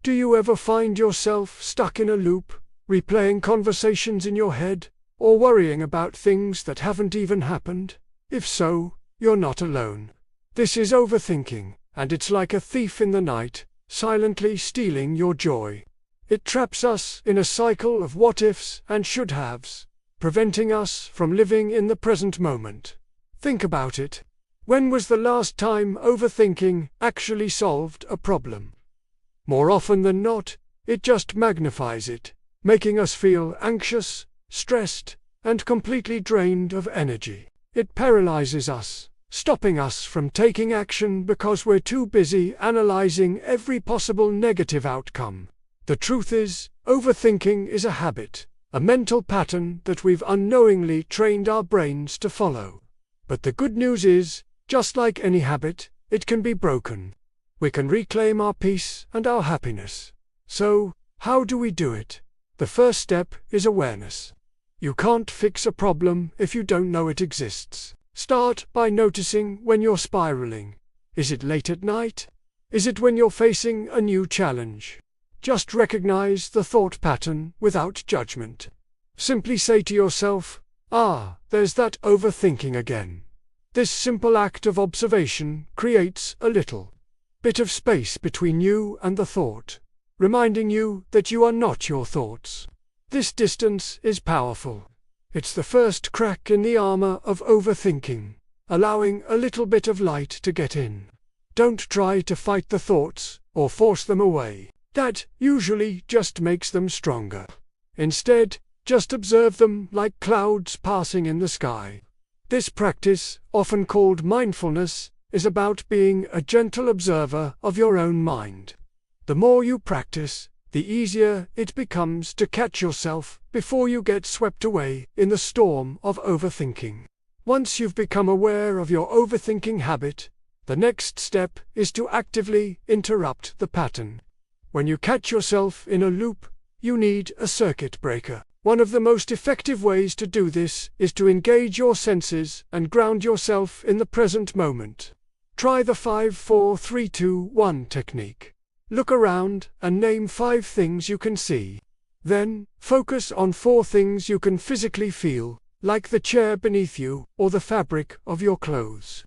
Do you ever find yourself stuck in a loop, replaying conversations in your head, or worrying about things that haven't even happened? If so, you're not alone. This is overthinking, and it's like a thief in the night, silently stealing your joy. It traps us in a cycle of what-ifs and should-haves, preventing us from living in the present moment. Think about it. When was the last time overthinking actually solved a problem? More often than not, it just magnifies it, making us feel anxious, stressed, and completely drained of energy. It paralyzes us, stopping us from taking action because we're too busy analyzing every possible negative outcome. The truth is, overthinking is a habit, a mental pattern that we've unknowingly trained our brains to follow. But the good news is, just like any habit, it can be broken. We can reclaim our peace and our happiness. So, how do we do it? The first step is awareness. You can't fix a problem if you don't know it exists. Start by noticing when you're spiraling. Is it late at night? Is it when you're facing a new challenge? Just recognize the thought pattern without judgment. Simply say to yourself, there's that overthinking again. This simple act of observation creates a little bit of space between you and the thought, reminding you that you are not your thoughts. This distance is powerful. It's the first crack in the armor of overthinking, allowing a little bit of light to get in. Don't try to fight the thoughts or force them away. That usually just makes them stronger. Instead, just observe them like clouds passing in the sky. This practice, often called mindfulness, is about being a gentle observer of your own mind. The more you practice, the easier it becomes to catch yourself before you get swept away in the storm of overthinking. Once you've become aware of your overthinking habit, the next step is to actively interrupt the pattern. When you catch yourself in a loop, you need a circuit breaker. One of the most effective ways to do this is to engage your senses and ground yourself in the present moment. Try the 5-4-3-2-1 technique. Look around and name 5 things you can see. Then, focus on 4 things you can physically feel, like the chair beneath you or the fabric of your clothes.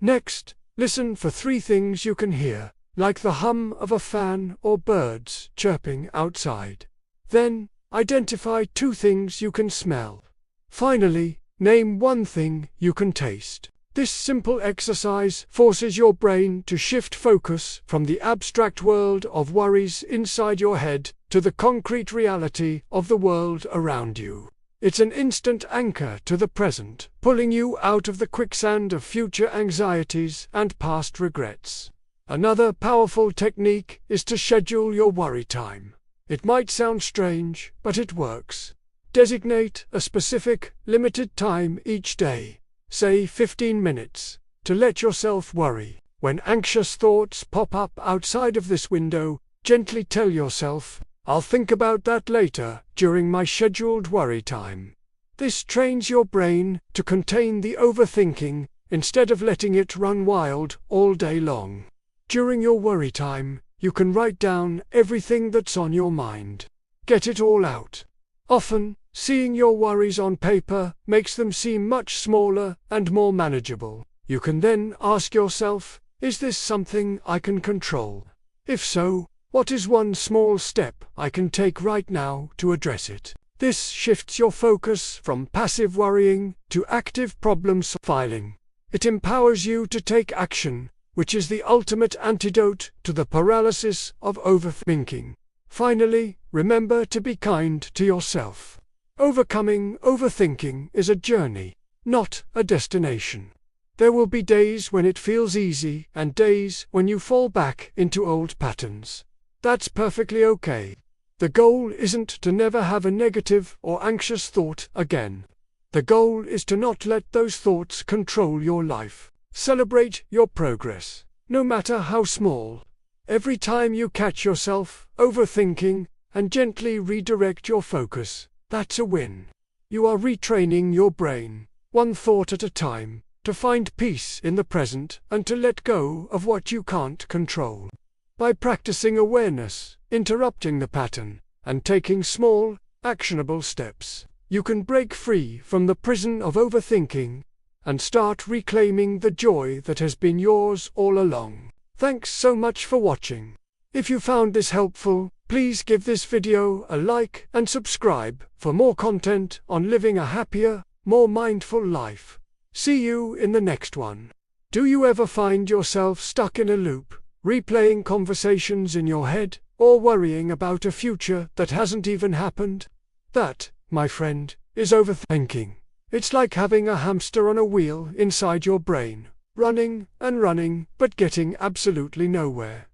Next, listen for 3 things you can hear, like the hum of a fan or birds chirping outside. Then, identify 2 things you can smell. Finally, name 1 thing you can taste. This simple exercise forces your brain to shift focus from the abstract world of worries inside your head to the concrete reality of the world around you. It's an instant anchor to the present, pulling you out of the quicksand of future anxieties and past regrets. Another powerful technique is to schedule your worry time. It might sound strange, but it works. Designate a specific, limited time each day, say 15 minutes, to let yourself worry. When anxious thoughts pop up outside of this window, gently tell yourself, "I'll think about that later during my scheduled worry time." This trains your brain to contain the overthinking instead of letting it run wild all day long. During your worry time, you can write down everything that's on your mind. Get it all out. Often, seeing your worries on paper makes them seem much smaller and more manageable. You can then ask yourself, is this something I can control? If so, what is one small step I can take right now to address it? This shifts your focus from passive worrying to active problem solving. It empowers you to take action, which is the ultimate antidote to the paralysis of overthinking. Finally, remember to be kind to yourself. Overcoming overthinking is a journey, not a destination. There will be days when it feels easy and days when you fall back into old patterns. That's perfectly okay. The goal isn't to never have a negative or anxious thought again. The goal is to not let those thoughts control your life. Celebrate your progress, no matter how small. Every time you catch yourself overthinking and gently redirect your focus, that's a win. You are retraining your brain, one thought at a time, to find peace in the present and to let go of what you can't control. By practicing awareness, interrupting the pattern, and taking small, actionable steps, you can break free from the prison of overthinking and start reclaiming the joy that has been yours all along. Thanks so much for watching. If you found this helpful, please give this video a like and subscribe for more content on living a happier, more mindful life. See you in the next one. Do you ever find yourself stuck in a loop, replaying conversations in your head, or worrying about a future that hasn't even happened? That, my friend, is overthinking. It's like having a hamster on a wheel inside your brain, running and running, but getting absolutely nowhere.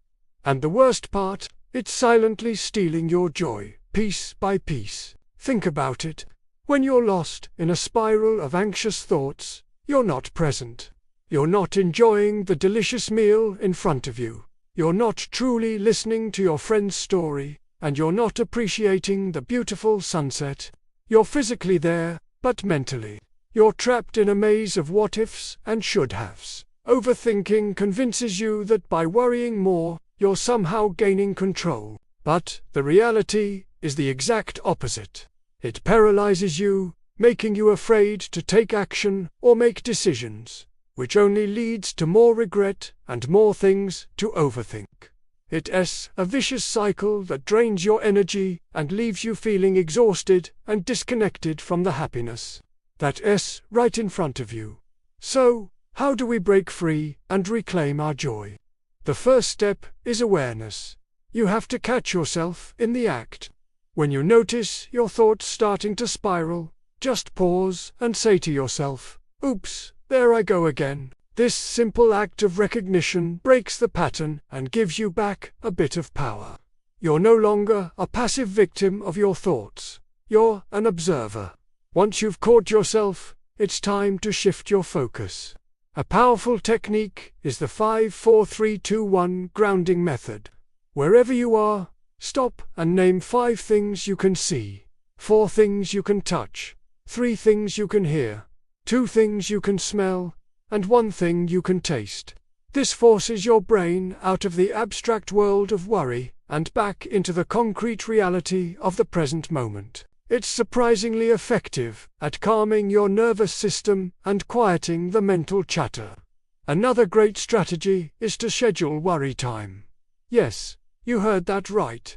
And the worst part, it's silently stealing your joy, piece by piece. Think about it. When you're lost in a spiral of anxious thoughts, you're not present. You're not enjoying the delicious meal in front of you. You're not truly listening to your friend's story, and you're not appreciating the beautiful sunset. You're physically there, but mentally, you're trapped in a maze of what-ifs and should-haves. Overthinking convinces you that by worrying more, you're somehow gaining control. But the reality is the exact opposite. It paralyzes you, making you afraid to take action or make decisions, which only leads to more regret and more things to overthink. It's a vicious cycle that drains your energy and leaves you feeling exhausted and disconnected from the happiness that's right in front of you. So, how do we break free and reclaim our joy? The first step is awareness. You have to catch yourself in the act. When you notice your thoughts starting to spiral, just pause and say to yourself, "Oops, there I go again." This simple act of recognition breaks the pattern and gives you back a bit of power. You're no longer a passive victim of your thoughts. You're an observer. Once you've caught yourself, it's time to shift your focus. A powerful technique is the 5-4-3-2-1 grounding method. Wherever you are, stop and name 5 things you can see, 4 things you can touch, 3 things you can hear, 2 things you can smell, and 1 thing you can taste. This forces your brain out of the abstract world of worry and back into the concrete reality of the present moment. It's surprisingly effective at calming your nervous system and quieting the mental chatter. Another great strategy is to schedule worry time. Yes, you heard that right.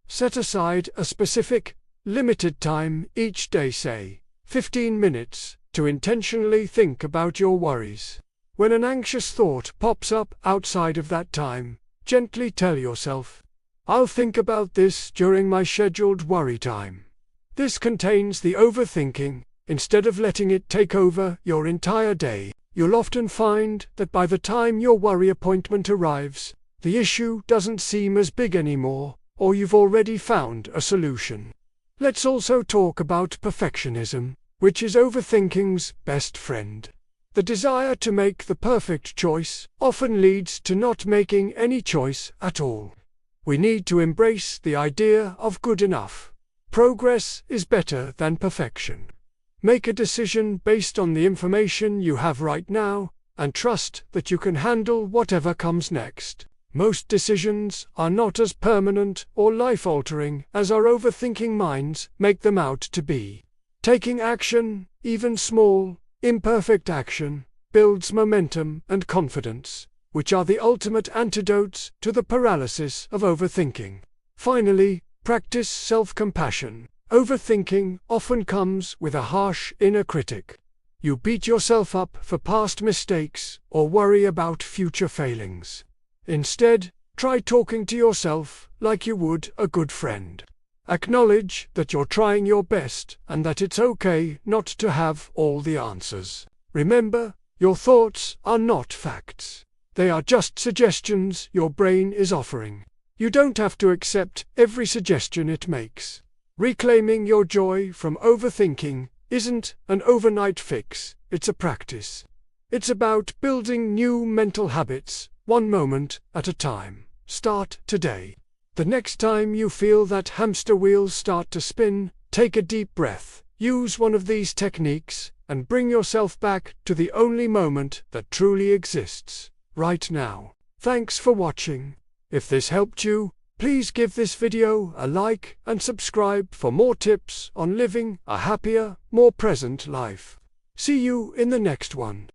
Set aside a specific, limited time each day, say 15 minutes, to intentionally think about your worries. When an anxious thought pops up outside of that time, gently tell yourself, "I'll think about this during my scheduled worry time." This contains the overthinking, instead of letting it take over your entire day. You'll often find that by the time your worry appointment arrives, the issue doesn't seem as big anymore, or you've already found a solution. Let's also talk about perfectionism, which is overthinking's best friend. The desire to make the perfect choice often leads to not making any choice at all. We need to embrace the idea of good enough. Progress is better than perfection. Make a decision based on the information you have right now, and trust that you can handle whatever comes next. Most decisions are not as permanent or life-altering as our overthinking minds make them out to be. Taking action, even small, imperfect action, builds momentum and confidence, which are the ultimate antidotes to the paralysis of overthinking. Finally, practice self-compassion. Overthinking often comes with a harsh inner critic. You beat yourself up for past mistakes or worry about future failings. Instead, try talking to yourself like you would a good friend. Acknowledge that you're trying your best and that it's okay not to have all the answers. Remember, your thoughts are not facts. They are just suggestions your brain is offering. You don't have to accept every suggestion it makes. Reclaiming your joy from overthinking isn't an overnight fix, it's a practice. It's about building new mental habits, one moment at a time. Start today. The next time you feel that hamster wheel start to spin, take a deep breath, use one of these techniques, and bring yourself back to the only moment that truly exists, right now. Thanks for watching. If this helped you, please give this video a like and subscribe for more tips on living a happier, more present life. See you in the next one.